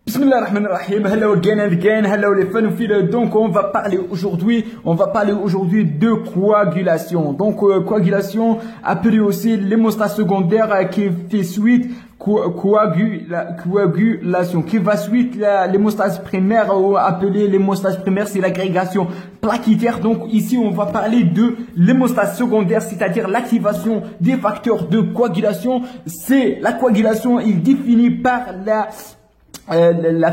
Bismillahirrahmanirrahim. Hello again and again. Hello les fanophiles. Donc on va parler aujourd'hui de coagulation. Donc coagulation appelée aussi l'hémostase secondaire qui fait suite coagulation qui va suite l'hémostase primaire ou appelée l'hémostase primaire, c'est l'agrégation plaquettaire. Donc ici on va parler de l'hémostase secondaire, c'est-à-dire l'activation des facteurs de coagulation. C'est la coagulation, il définit par la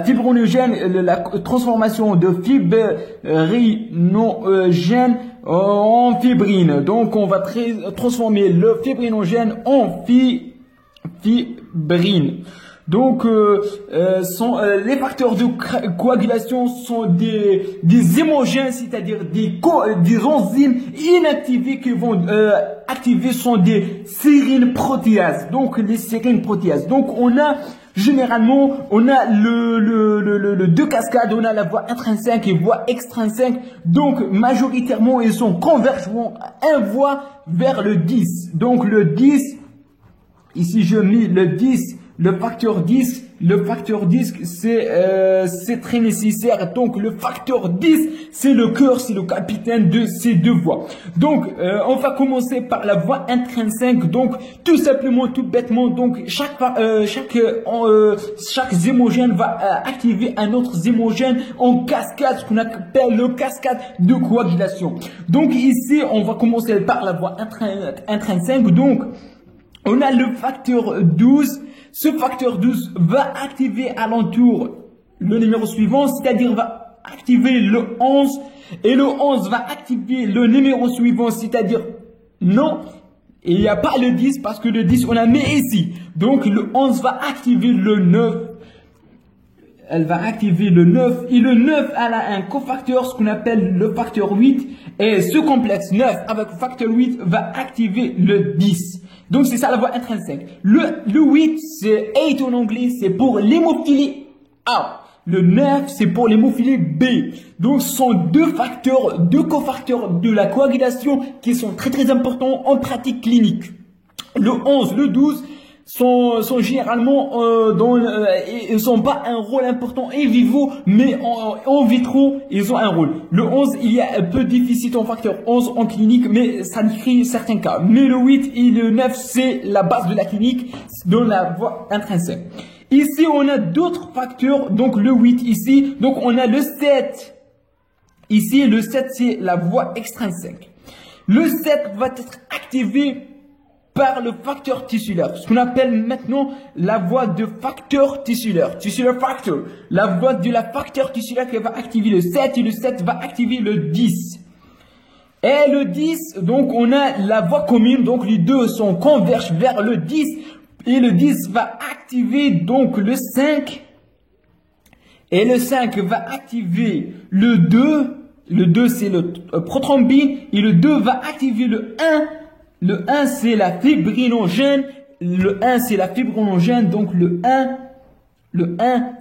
fibrinogène, la transformation de fibrinogène en fibrine. Donc on va transformer le fibrinogène en fibrine. Donc les facteurs de coagulation sont des hémogènes, c'est-à-dire des enzymes inactivées qui vont activer sont des sérines protéases. Donc les sérines protéases. Donc généralement, on a le deux cascades, on a la voie intrinsèque et voie extrinsèque. Donc, majoritairement, ils sont convergents un voie vers le 10. Donc, le 10, ici, je mets le 10, le facteur 10. Le facteur 10, c'est très nécessaire. Donc, le facteur 10, c'est le cœur, c'est le capitaine de ces deux voies. Donc, on va commencer par la voie intrinsèque. Donc, tout simplement, tout bêtement, donc, chaque hémogène va activer un autre hémogène en cascade, ce qu'on appelle le cascade de coagulation. Donc, ici, on va commencer par la voie intrinsèque. Donc, on a le facteur 12. Ce facteur 12 va activer à l'entour le numéro suivant, c'est-à-dire va activer le 11. Et le 11 va activer le numéro suivant, c'est-à-dire non, il n'y a pas le 10 parce que le 10 on l'a mis ici. Donc le 11 va activer le 9. Elle va activer le 9. Et le 9, elle a un cofacteur, ce qu'on appelle le facteur 8. Et ce complexe 9 avec le facteur 8 va activer le 10. Donc c'est ça la voie intrinsèque. Le 8, c'est 8 en anglais, c'est pour l'hémophilie A. Le 9, c'est pour l'hémophilie B. Donc ce sont deux cofacteurs de la coagulation qui sont très importants en pratique clinique. Le 11, le 12 sont généralement ils sont pas un rôle important in vivo, mais en vitro ils ont un rôle. Le 11, il y a un peu de déficit en facteur 11 en clinique, mais ça décrit certains cas. Mais le 8 et le 9, c'est la base de la clinique dans la voie intrinsèque. Ici on a d'autres facteurs, donc le 8 ici, donc on a le 7. Ici le 7 c'est la voie extrinsèque. Le 7 va être activé par le facteur tissulaire, ce qu'on appelle maintenant la voie de facteur tissulaire factor. La voie de la facteur tissulaire qui va activer le 7 et le 7 va activer le 10. Et le 10, donc on a la voie commune, donc les deux convergent vers le 10 et le 10 va activer donc le 5 et le 5 va activer le 2. Le 2 c'est le prothrombine et le 2 va activer le 1. Le 1, c'est la fibrinogène. Le 1, c'est la fibrinogène. Donc, le 1,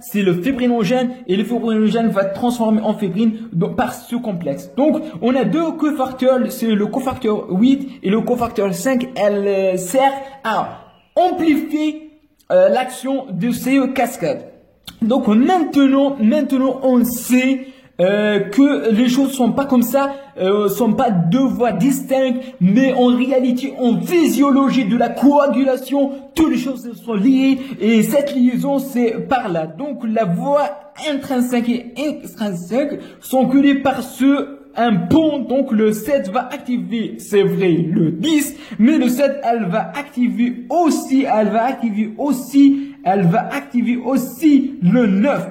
c'est le fibrinogène. Et le fibrinogène va transformer en fibrine par ce complexe. Donc, on a deux cofacteurs. C'est le cofacteur 8 et le cofacteur 5. Elle sert à amplifier l'action de ces cascades. Donc, maintenant, on sait que les choses sont pas comme ça, sont pas deux voies distinctes, mais en réalité, en physiologie de la coagulation, toutes les choses sont liées et cette liaison c'est par là. Donc la voie intrinsèque et extrinsèque sont collées par un pont. Donc le 7 va activer, c'est vrai, le 10, mais le 7 elle va activer aussi le 9.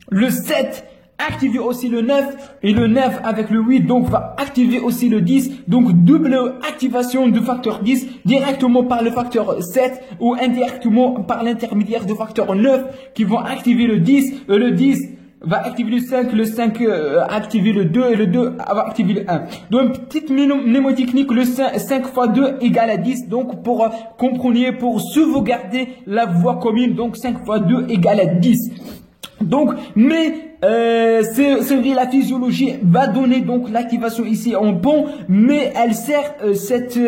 Le 7 activer aussi le 9 et le 9 avec le 8 donc va activer aussi le 10, donc double activation du facteur 10 directement par le facteur 7 ou indirectement par l'intermédiaire du facteur 9 qui vont activer le 10. Le 10 va activer le 5, le 5 activer le 2 et le 2 va activer le 1. Donc petite mnémotechnique, le 5 fois 2 égale à 10, donc pour sauvegarder la voie commune, donc 5 fois 2 égale à 10. Donc, mais c'est vrai, la physiologie va donner donc l'activation ici en bon, mais elle sert cette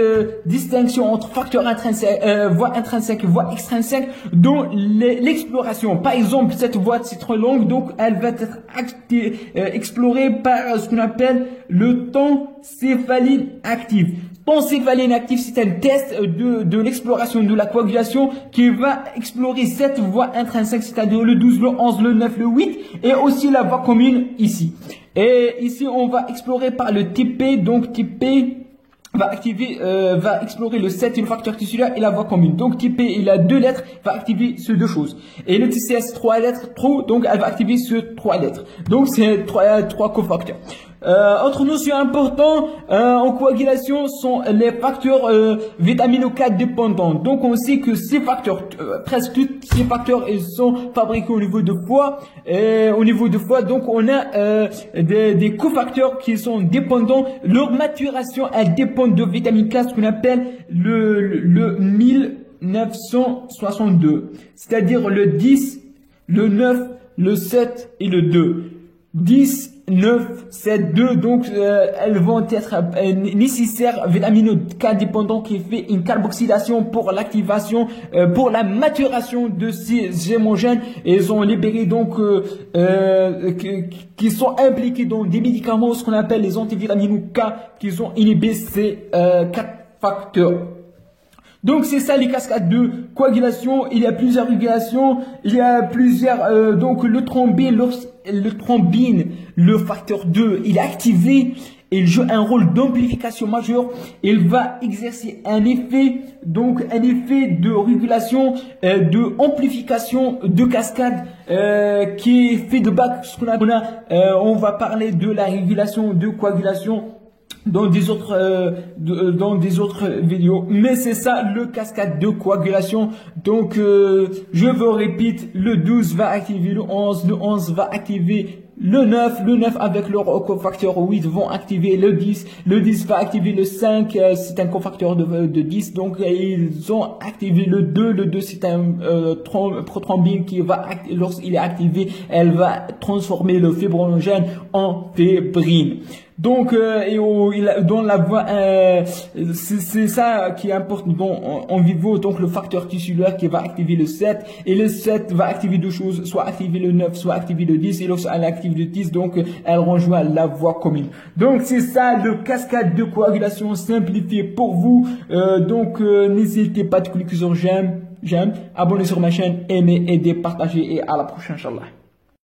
distinction entre facteur intrinsèque, voie intrinsèque et voie extrinsèque dans l'exploration. Par exemple, cette voie c'est trop longue, donc elle va être explorée par ce qu'on appelle le temps céphaline actif. Temps céphaline actif, c'est un test de l'exploration de la coagulation qui va explorer cette voie intrinsèque, c'est-à-dire le 12, le 11, le 9, le 8, et aussi la voie commune ici. Et ici, on va explorer par le type P, donc type P va explorer le 7 et le facteur tissulaire et la voie commune. Donc type P, il a 2 lettres, va activer ces 2 choses. Et le TCS 3 lettres, trop, donc elle va activer ce 3 lettres. Donc c'est 3 cofacteurs. Autre notion importante en coagulation sont les facteurs vitamino K dépendants. Donc on sait que ces facteurs, presque tous ces facteurs, ils sont fabriqués au niveau de foie. Au niveau de foie, donc on a des cofacteurs qui sont dépendants. Leur maturation, elle dépend de vitamine K, ce qu'on appelle le 1962. C'est-à-dire le 10, le 9, le 7 et le 2. 10, 9, 7, 2, donc elles vont être nécessaires, vitamino K dépendant qui fait une carboxylation pour l'activation, pour la maturation de ces hémogènes, et ils ont libéré donc qui sont impliqués dans des médicaments, ce qu'on appelle les antivitamino K, qui ont inhibé ces 4 facteurs. Donc c'est ça les cascades de coagulation. Il y a plusieurs régulations, il y a plusieurs donc le thrombine, le facteur 2, il est activé, il joue un rôle d'amplification majeure, il va exercer un effet de régulation, de amplification de cascade qui est fait de bas, ce qu'on a, on va parler de la régulation de coagulation dans des autres vidéos, mais c'est ça le cascade de coagulation. Donc je vous répète, le 12 va activer le 11 va activer le 9 avec leur cofacteur 8 vont activer le 10 va activer le 5, c'est un cofacteur de 10, donc ils ont activé le 2 c'est un prothrombine qui va, lorsqu'il est activé, elle va transformer le fibrinogen en fibrine. Donc, dans la voie, c'est ça qui importe en vivo, donc le facteur tissulaire qui va activer le 7, et le 7 va activer 2 choses, soit activer le 9, soit activer le 10, et lorsqu'elle active le 10, donc elle rejoint la voie commune. Donc c'est ça le cascade de coagulation simplifié pour vous. N'hésitez pas de cliquer sur j'aime, abonnez sur ma chaîne, aimez, aidez, partagez, et à la prochaine, Inch'Allah.